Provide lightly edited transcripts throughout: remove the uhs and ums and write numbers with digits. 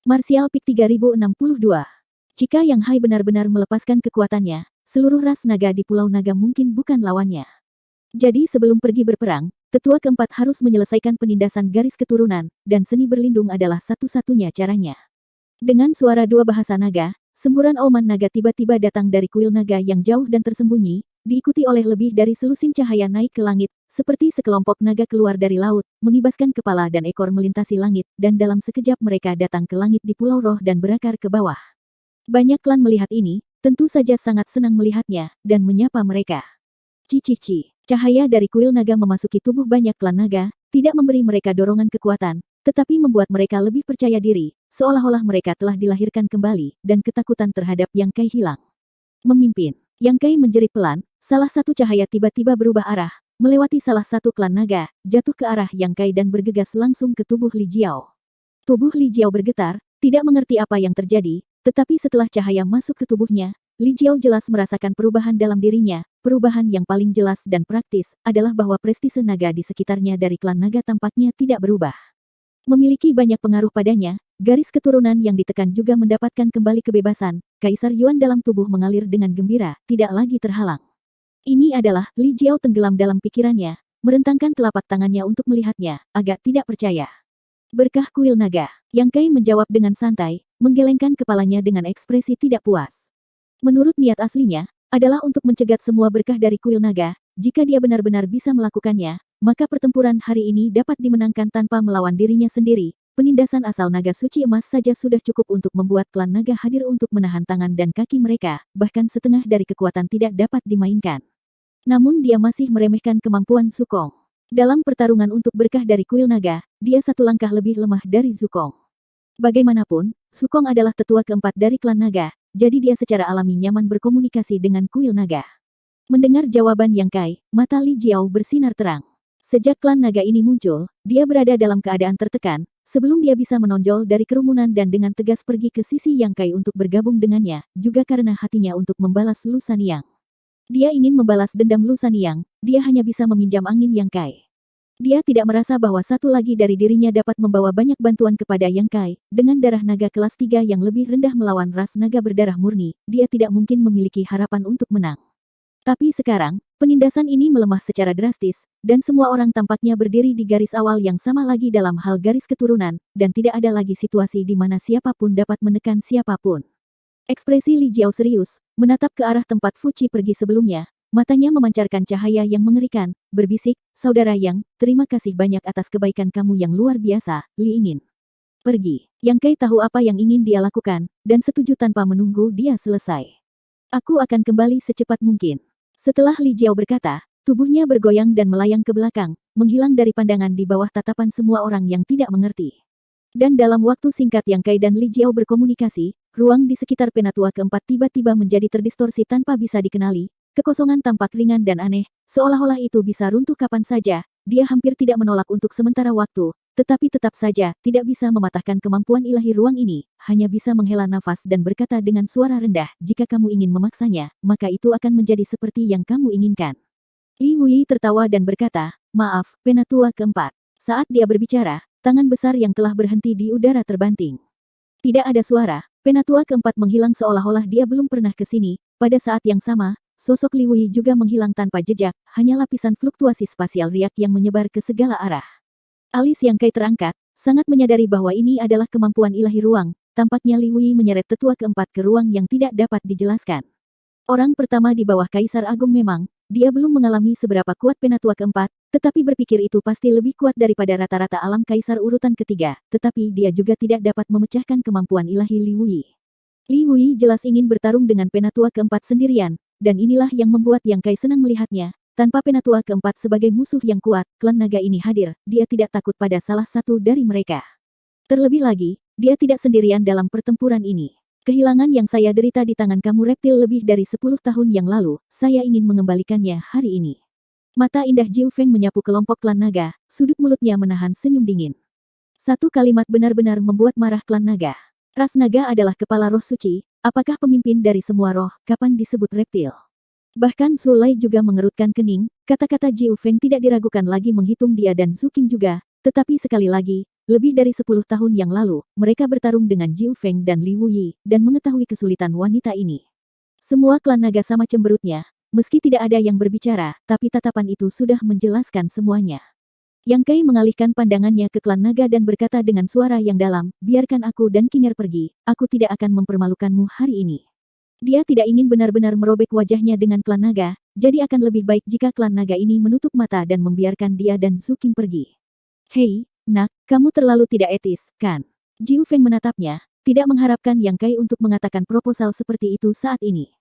Martial Peak 3062. Jika Yang Hai benar-benar melepaskan kekuatannya, seluruh ras naga di Pulau Naga mungkin bukan lawannya. Jadi sebelum pergi berperang, tetua keempat harus menyelesaikan penindasan garis keturunan, dan seni berlindung adalah satu-satunya caranya. Dengan suara dua bahasa naga, semburan auman naga tiba-tiba datang dari kuil naga yang jauh dan tersembunyi, diikuti oleh lebih dari selusin cahaya naik ke langit, seperti sekelompok naga keluar dari laut, mengibaskan kepala dan ekor melintasi langit, dan dalam sekejap mereka datang ke langit di Pulau Roh dan berakar ke bawah. Banyak klan melihat ini, tentu saja sangat senang melihatnya, dan menyapa mereka. Cici. Cahaya dari kuil naga memasuki tubuh banyak klan naga, tidak memberi mereka dorongan kekuatan, tetapi membuat mereka lebih percaya diri, seolah-olah mereka telah dilahirkan kembali, dan ketakutan terhadap Yang Kai hilang. Memimpin. Yang Kai menjerit pelan, salah satu cahaya tiba-tiba berubah arah, melewati salah satu klan naga, jatuh ke arah Yang Kai dan bergegas langsung ke tubuh Li Jiao. Tubuh Li Jiao bergetar, tidak mengerti apa yang terjadi, tetapi setelah cahaya masuk ke tubuhnya, Li Jiao jelas merasakan perubahan dalam dirinya. Perubahan yang paling jelas dan praktis adalah bahwa prestise naga di sekitarnya dari klan naga tampaknya tidak berubah. Memiliki banyak pengaruh padanya, garis keturunan yang ditekan juga mendapatkan kembali kebebasan. Kaisar Yuan dalam tubuh mengalir dengan gembira, tidak lagi terhalang. Ini adalah Li Jiao tenggelam dalam pikirannya, merentangkan telapak tangannya untuk melihatnya, agak tidak percaya. Berkah kuil naga, Yang Kai menjawab dengan santai, menggelengkan kepalanya dengan ekspresi tidak puas. Menurut niat aslinya, adalah untuk mencegat semua berkah dari kuil naga. Jika dia benar-benar bisa melakukannya, maka pertempuran hari ini dapat dimenangkan tanpa melawan dirinya sendiri. Penindasan asal naga suci emas saja sudah cukup untuk membuat klan naga hadir untuk menahan tangan dan kaki mereka, bahkan setengah dari kekuatan tidak dapat dimainkan. Namun dia masih meremehkan kemampuan Zukong. Dalam pertarungan untuk berkah dari kuil naga, dia satu langkah lebih lemah dari Zukong. Bagaimanapun, Zukong adalah tetua keempat dari klan naga, jadi dia secara alami nyaman berkomunikasi dengan kuil naga. Mendengar jawaban Yang Kai, mata Li Jiao bersinar terang. Sejak klan naga ini muncul, dia berada dalam keadaan tertekan, sebelum dia bisa menonjol dari kerumunan dan dengan tegas pergi ke sisi Yang Kai untuk bergabung dengannya, juga karena hatinya untuk membalas Lu Sanliang. Dia ingin membalas dendam Lu Sanliang, dia hanya bisa meminjam angin Yang Kai. Dia tidak merasa bahwa satu lagi dari dirinya dapat membawa banyak bantuan kepada Yang Kai. Dengan darah naga kelas 3 yang lebih rendah melawan ras naga berdarah murni, dia tidak mungkin memiliki harapan untuk menang. Tapi sekarang, penindasan ini melemah secara drastis, dan semua orang tampaknya berdiri di garis awal yang sama lagi dalam hal garis keturunan, dan tidak ada lagi situasi di mana siapapun dapat menekan siapapun. Ekspresi Li Jiao serius, menatap ke arah tempat Fuci pergi sebelumnya. Matanya memancarkan cahaya yang mengerikan, berbisik, "Saudara Yang, terima kasih banyak atas kebaikan kamu yang luar biasa, Li ingin pergi." Yang Kai tahu apa yang ingin dia lakukan, dan setuju tanpa menunggu dia selesai. "Aku akan kembali secepat mungkin." Setelah Li Jiao berkata, tubuhnya bergoyang dan melayang ke belakang, menghilang dari pandangan di bawah tatapan semua orang yang tidak mengerti. Dan dalam waktu singkat Yang Kai dan Li Jiao berkomunikasi, ruang di sekitar Penatua keempat tiba-tiba menjadi terdistorsi tanpa bisa dikenali. Kekosongan tampak ringan dan aneh, seolah-olah itu bisa runtuh kapan saja. Dia hampir tidak menolak untuk sementara waktu, tetapi tetap saja tidak bisa mematahkan kemampuan ilahi ruang ini, hanya bisa menghela nafas dan berkata dengan suara rendah, "Jika kamu ingin memaksanya, maka itu akan menjadi seperti yang kamu inginkan." Li Wuyi tertawa dan berkata, "Maaf, Penatua keempat." Saat dia berbicara, tangan besar yang telah berhenti di udara terbanting. Tidak ada suara, Penatua keempat menghilang seolah-olah dia belum pernah ke sini. Pada saat yang sama, sosok Li Wuyi juga menghilang tanpa jejak, hanya lapisan fluktuasi spasial riak yang menyebar ke segala arah. Alis Yang Kai terangkat, sangat menyadari bahwa ini adalah kemampuan ilahi ruang. Tampaknya Li Wuyi menyeret tetua keempat ke ruang yang tidak dapat dijelaskan. Orang pertama di bawah Kaisar Agung memang, dia belum mengalami seberapa kuat Penatua keempat, tetapi berpikir itu pasti lebih kuat daripada rata-rata alam Kaisar urutan ketiga, tetapi dia juga tidak dapat memecahkan kemampuan ilahi Li Wuyi. Li Wuyi jelas ingin bertarung dengan Penatua keempat sendirian. Dan inilah yang membuat Yang Kai senang melihatnya. Tanpa Penatua keempat sebagai musuh yang kuat, klan naga ini hadir, dia tidak takut pada salah satu dari mereka. Terlebih lagi, dia tidak sendirian dalam pertempuran ini. "Kehilangan yang saya derita di tangan kamu reptil lebih dari 10 tahun yang lalu, saya ingin mengembalikannya hari ini." Mata indah Jiu Feng menyapu kelompok klan naga, sudut mulutnya menahan senyum dingin. Satu kalimat benar-benar membuat marah klan naga. Ras naga adalah kepala roh suci. Apakah pemimpin dari semua roh, kapan disebut reptil? Bahkan Zulai juga mengerutkan kening, kata-kata Jiu Feng tidak diragukan lagi menghitung dia dan Zuking juga, tetapi sekali lagi, lebih dari 10 tahun yang lalu, mereka bertarung dengan Jiu Feng dan Li Wuyi, dan mengetahui kesulitan wanita ini. Semua klan naga sama cemberutnya, meski tidak ada yang berbicara, tapi tatapan itu sudah menjelaskan semuanya. Yang Kai mengalihkan pandangannya ke klan naga dan berkata dengan suara yang dalam, biarkan aku dan Kinger pergi, aku tidak akan mempermalukanmu hari ini. Dia tidak ingin benar-benar merobek wajahnya dengan klan naga, jadi akan lebih baik jika klan naga ini menutup mata dan membiarkan dia dan Zhu Qing pergi. Hei, nak, kamu terlalu tidak etis, kan? Jiu Feng menatapnya, tidak mengharapkan Yang Kai untuk mengatakan proposal seperti itu saat ini.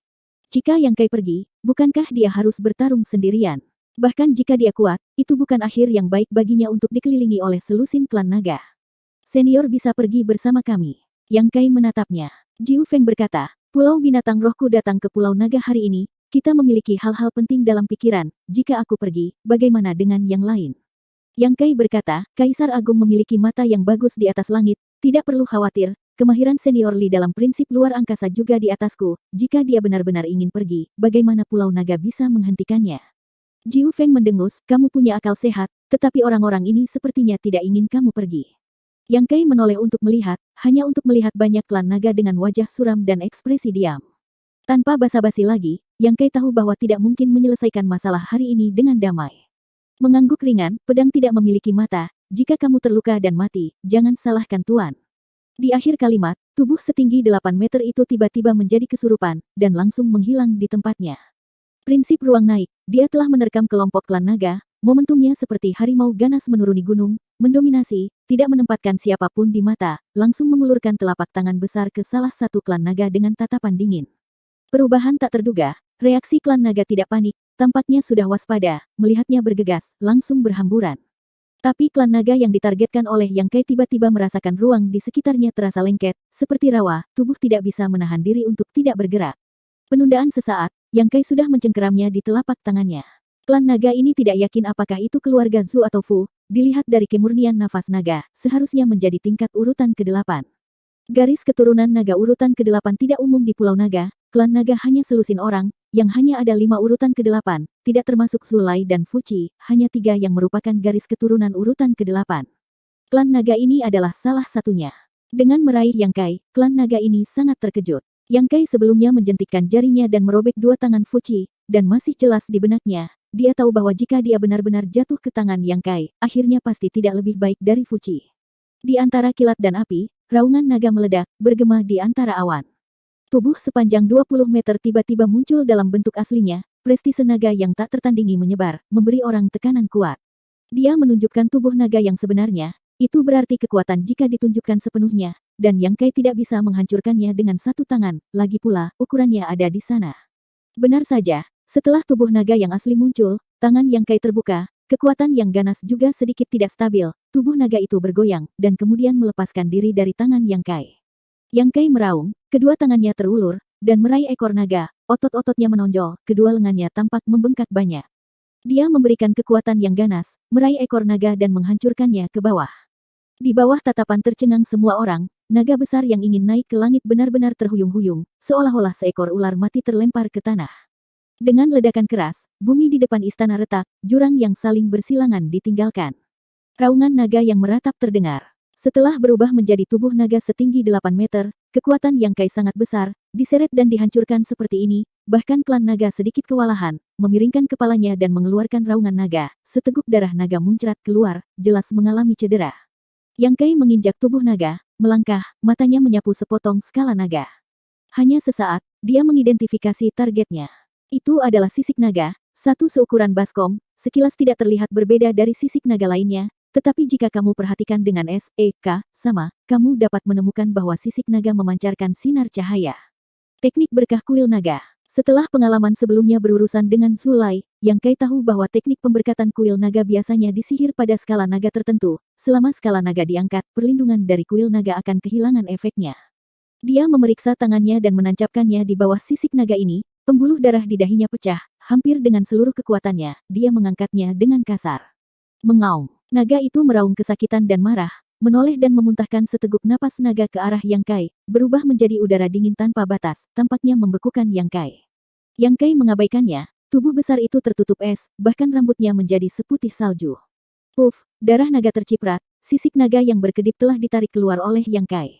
Jika Yang Kai pergi, bukankah dia harus bertarung sendirian? Bahkan jika dia kuat, itu bukan akhir yang baik baginya untuk dikelilingi oleh selusin klan naga. Senior bisa pergi bersama kami. Yang Kai menatapnya. Jiu Feng berkata, Pulau Binatang Rohku datang ke Pulau Naga hari ini, kita memiliki hal-hal penting dalam pikiran, jika aku pergi, bagaimana dengan yang lain? Yang Kai berkata, Kaisar Agung memiliki mata yang bagus di atas langit, tidak perlu khawatir, kemahiran senior Li dalam prinsip luar angkasa juga di atasku, jika dia benar-benar ingin pergi, bagaimana Pulau Naga bisa menghentikannya? Jiu Feng mendengus, kamu punya akal sehat, tetapi orang-orang ini sepertinya tidak ingin kamu pergi. Yang Kai menoleh untuk melihat, hanya untuk melihat banyak klan naga dengan wajah suram dan ekspresi diam. Tanpa basa-basi lagi, Yang Kai tahu bahwa tidak mungkin menyelesaikan masalah hari ini dengan damai. Mengangguk ringan, pedang tidak memiliki mata, jika kamu terluka dan mati, jangan salahkan Tuan. Di akhir kalimat, tubuh setinggi 8 meter itu tiba-tiba menjadi kesurupan, dan langsung menghilang di tempatnya. Prinsip ruang naik, dia telah menerkam kelompok klan naga, momentumnya seperti harimau ganas menuruni gunung, mendominasi, tidak menempatkan siapapun di mata, langsung mengulurkan telapak tangan besar ke salah satu klan naga dengan tatapan dingin. Perubahan tak terduga, reaksi klan naga tidak panik, tampaknya sudah waspada, melihatnya bergegas, langsung berhamburan. Tapi klan naga yang ditargetkan oleh Yang Kai tiba-tiba merasakan ruang di sekitarnya terasa lengket, seperti rawa, tubuh tidak bisa menahan diri untuk tidak bergerak. Penundaan sesaat, Yang Kai sudah mencengkeramnya di telapak tangannya. Klan naga ini tidak yakin apakah itu keluarga Zhu atau Fu, dilihat dari kemurnian nafas naga, seharusnya menjadi tingkat urutan ke-8. Garis keturunan naga urutan ke-8 tidak umum di Pulau Naga, klan naga hanya selusin orang, yang hanya ada 5 urutan ke-8, tidak termasuk Zulai dan Fuci, hanya 3 yang merupakan garis keturunan urutan ke-8. Klan naga ini adalah salah satunya. Dengan meraih Yang Kai, klan naga ini sangat terkejut. Yang Kai sebelumnya menjentikkan jarinya dan merobek 2 tangan Fuci, dan masih jelas di benaknya, dia tahu bahwa jika dia benar-benar jatuh ke tangan Yang Kai, akhirnya pasti tidak lebih baik dari Fuci. Di antara kilat dan api, raungan naga meledak, bergema di antara awan. Tubuh sepanjang 20 meter tiba-tiba muncul dalam bentuk aslinya, prestise naga yang tak tertandingi menyebar, memberi orang tekanan kuat. Dia menunjukkan tubuh naga yang sebenarnya, itu berarti kekuatan jika ditunjukkan sepenuhnya, dan Yang Kai tidak bisa menghancurkannya dengan satu tangan, lagi pula, ukurannya ada di sana. Benar saja, setelah tubuh naga yang asli muncul, tangan Yang Kai terbuka, kekuatan yang ganas juga sedikit tidak stabil, tubuh naga itu bergoyang, dan kemudian melepaskan diri dari tangan Yang Kai. Yang Kai meraung, kedua tangannya terulur, dan meraih ekor naga, otot-ototnya menonjol, kedua lengannya tampak membengkak banyak. Dia memberikan kekuatan yang ganas, meraih ekor naga dan menghancurkannya ke bawah. Di bawah tatapan tercengang semua orang, naga besar yang ingin naik ke langit benar-benar terhuyung-huyung, seolah-olah seekor ular mati terlempar ke tanah. Dengan ledakan keras, bumi di depan istana retak, jurang yang saling bersilangan ditinggalkan. Raungan naga yang meratap terdengar. Setelah berubah menjadi tubuh naga setinggi 8 meter, kekuatan Yang Kai sangat besar, diseret dan dihancurkan seperti ini, bahkan klan naga sedikit kewalahan, memiringkan kepalanya dan mengeluarkan raungan naga, seteguk darah naga muncrat keluar, jelas mengalami cedera. Yang Kai menginjak tubuh naga, melangkah, matanya menyapu sepotong skala naga. Hanya sesaat, dia mengidentifikasi targetnya. Itu adalah sisik naga, satu seukuran baskom, sekilas tidak terlihat berbeda dari sisik naga lainnya, tetapi jika kamu perhatikan dengan SEK sama, kamu dapat menemukan bahwa sisik naga memancarkan sinar cahaya. Teknik berkah kuil naga. Setelah pengalaman sebelumnya berurusan dengan Zulai, Yang Kai tahu bahwa teknik pemberkatan kuil naga biasanya disihir pada skala naga tertentu. Selama skala naga diangkat, perlindungan dari kuil naga akan kehilangan efeknya. Dia memeriksa tangannya dan menancapkannya di bawah sisik naga ini, pembuluh darah di dahinya pecah, hampir dengan seluruh kekuatannya, dia mengangkatnya dengan kasar. Mengaum, naga itu meraung kesakitan dan marah, menoleh dan memuntahkan seteguk napas naga ke arah Yang Kai, berubah menjadi udara dingin tanpa batas, tampaknya membekukan Yang Kai. Yang Kai mengabaikannya, tubuh besar itu tertutup es, bahkan rambutnya menjadi seputih salju. Darah naga terciprat, sisik naga yang berkedip telah ditarik keluar oleh Yang Kai.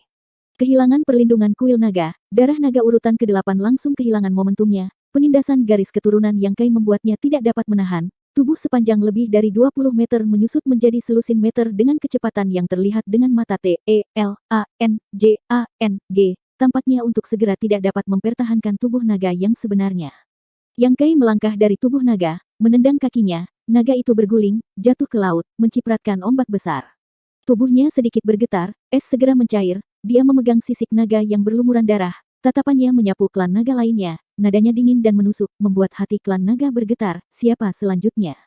Kehilangan perlindungan kuil naga, darah naga urutan ke-8 langsung kehilangan momentumnya, penindasan garis keturunan Yang Kai membuatnya tidak dapat menahan, tubuh sepanjang lebih dari 20 meter menyusut menjadi selusin meter dengan kecepatan yang terlihat dengan mata TELANJANG, tampaknya untuk segera tidak dapat mempertahankan tubuh naga yang sebenarnya. Yang Kai melangkah dari tubuh naga, menendang kakinya, naga itu berguling, jatuh ke laut, mencipratkan ombak besar. Tubuhnya sedikit bergetar, es segera mencair, dia memegang sisik naga yang berlumuran darah, tatapannya menyapu klan naga lainnya, nadanya dingin dan menusuk, membuat hati klan naga bergetar, siapa selanjutnya?